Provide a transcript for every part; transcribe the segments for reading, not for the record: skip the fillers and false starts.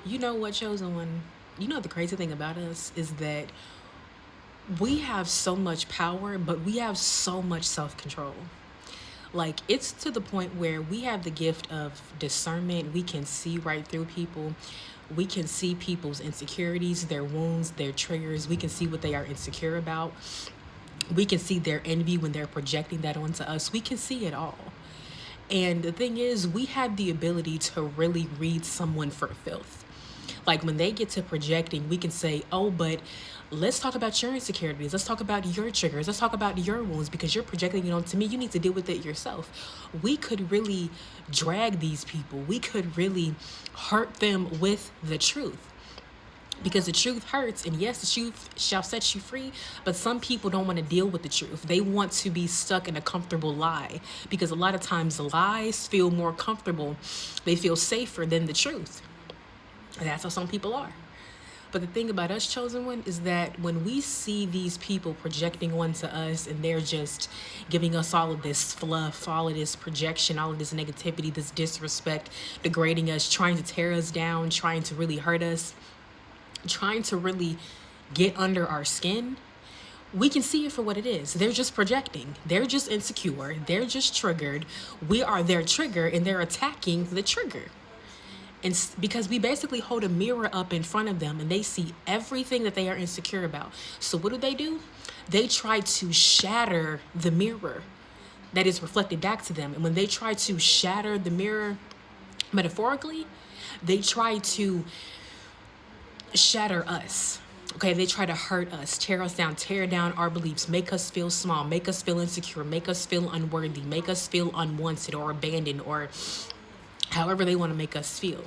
You know what, chosen one? You know the crazy thing about us is that we have so much power, but we have so much self control. Like, it's to the point where we have the gift of discernment. We can see right through people. We can see people's insecurities, their wounds, their triggers. We can see what they are insecure about. We can see their envy when they're projecting that onto us. We can see it all. And the thing is, we have the ability to really read someone for filth. Like when they get to projecting, we can say, oh, but let's talk about your insecurities. Let's talk about your triggers. Let's talk about your wounds because you're projecting it onto me. You need to deal with it yourself. We could really drag these people. We could really hurt them with the truth because the truth hurts, and yes, the truth shall set you free, but some people don't want to deal with the truth. They want to be stuck in a comfortable lie because a lot of times lies feel more comfortable. They feel safer than the truth, and that's how some people are. But the thing about us, chosen one, is that when we see these people projecting onto us and they're just giving us all of this fluff, all of this projection, all of this negativity, this disrespect, degrading us, trying to tear us down, trying to really hurt us, trying to really get under our skin, we can see it for what it is. They're just projecting. They're just insecure. They're just triggered. We are their trigger and they're attacking the trigger. And because we basically hold a mirror up in front of them and they see everything that they are insecure about. So what do? They try to shatter the mirror that is reflected back to them. And when they try to shatter the mirror metaphorically, they try to shatter us. Okay, they try to hurt us, tear us down, tear down our beliefs, make us feel small, make us feel insecure, make us feel unworthy, make us feel unwanted or abandoned, or however they want to make us feel.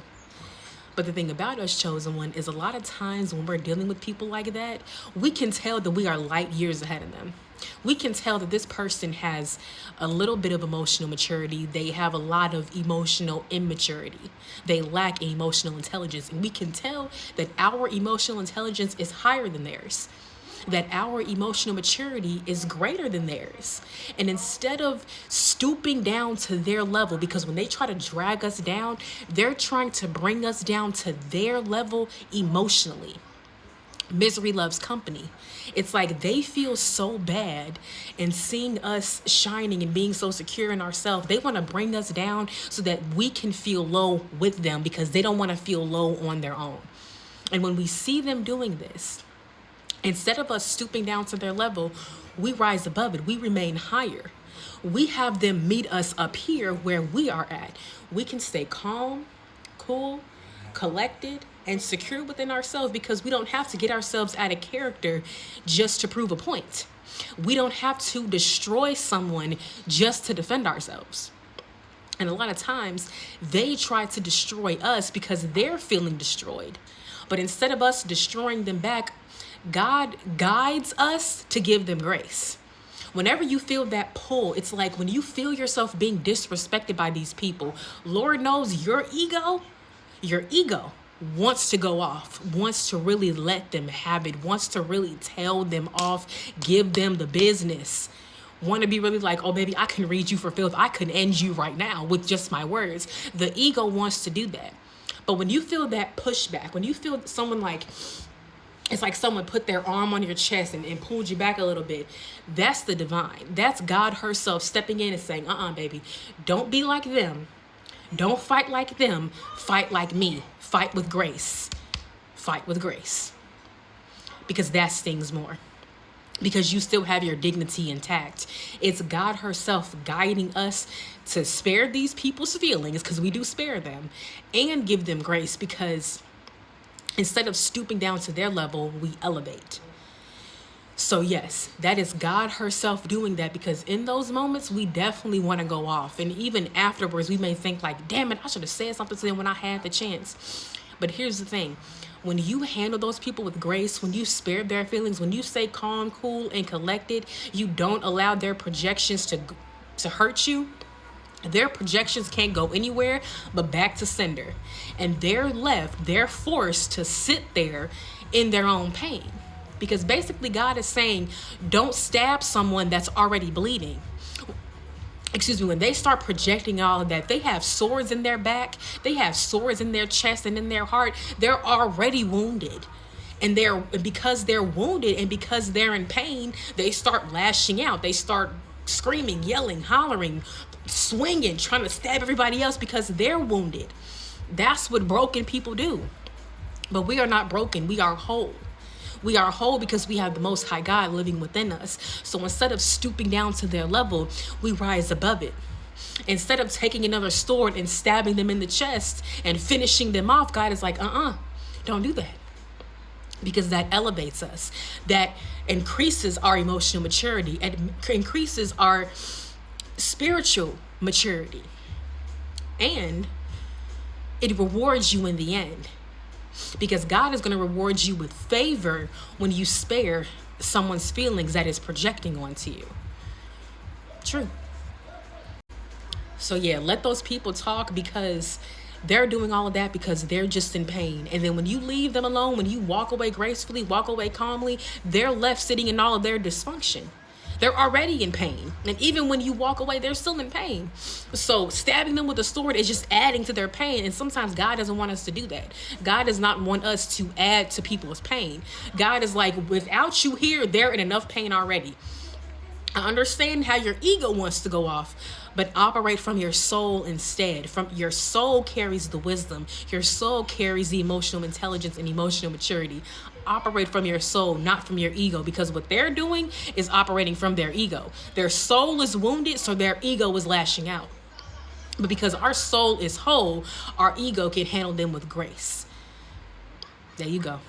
But the thing about us, chosen one, is a lot of times when we're dealing with people like that, we can tell that we are light years ahead of them. We can tell that this person has a little bit of emotional maturity. They have a lot of emotional immaturity. They lack emotional intelligence. And we can tell that our emotional intelligence is higher than theirs, that our emotional maturity is greater than theirs. And instead of stooping down to their level, because when they try to drag us down, they're trying to bring us down to their level emotionally. Misery loves company. It's like they feel so bad and seeing us shining and being so secure in ourselves, they want to bring us down so that we can feel low with them because they don't want to feel low on their own. And when we see them doing this, instead of us stooping down to their level, we rise above it. We remain higher. We have them meet us up here where we are at. We can stay calm, cool, collected, and secure within ourselves because we don't have to get ourselves out of character just to prove a point. We don't have to destroy someone just to defend ourselves. And a lot of times they try to destroy us because they're feeling destroyed. But instead of us destroying them back, God guides us to give them grace. Whenever you feel that pull, it's like when you feel yourself being disrespected by these people, Lord knows your ego wants to go off, wants to really let them have it, wants to really tell them off, give them the business. Want to be really like, oh, baby, I can read you for filth. I can end you right now with just my words. The ego wants to do that. But when you feel that pushback, when you feel someone like, it's like someone put their arm on your chest and pulled you back a little bit, that's the divine. That's God herself stepping in and saying, baby, don't be like them. Don't fight like them. Fight like me. Fight with grace. Fight with grace. Because that stings more. Because you still have your dignity intact. It's God herself guiding us to spare these people's feelings, because we do spare them, and give them grace, because instead of stooping down to their level, we elevate. So yes, that is God herself doing that, because in those moments, we definitely want to go off. And even afterwards, we may think like, damn it, I should have said something to them when I had the chance. But here's the thing. When you handle those people with grace, when you spare their feelings, when you stay calm, cool, and collected, you don't allow their projections to hurt you. Their projections can't go anywhere but back to sender. And they're forced to sit there in their own pain. Because basically God is saying, don't stab someone that's already bleeding. excuse me, when they start projecting all of that, they have swords in their back, they have swords in their chest and in their heart. They're already wounded. And because they're wounded and because they're in pain, they start lashing out. They start screaming, yelling, hollering, swinging, trying to stab everybody else because they're wounded. That's what broken people do. But we are not broken. We are whole. We are whole because we have the Most High God living within us. So instead of stooping down to their level, we rise above it. Instead of taking another sword and stabbing them in the chest and finishing them off, God is like, don't do that. Because that elevates us. That increases our emotional maturity. It increases our spiritual maturity. And it rewards you in the end. Because God is going to reward you with favor when you spare someone's feelings that is projecting onto you. True. So yeah, let those people talk because they're doing all of that because they're just in pain. And then when you leave them alone, when you walk away gracefully, walk away calmly, they're left sitting in all of their dysfunction. They're already in pain. And even when you walk away, they're still in pain. So stabbing them with a sword is just adding to their pain. And sometimes God doesn't want us to do that. God does not want us to add to people's pain. God is like, without you here, they're in enough pain already. I understand how your ego wants to go off, but operate from your soul instead. From your soul carries the wisdom. Your soul carries the emotional intelligence and emotional maturity. Operate from your soul, not from your ego, because what they're doing is operating from their ego. Their soul is wounded, so their ego is lashing out. But because our soul is whole, our ego can handle them with grace. There you go.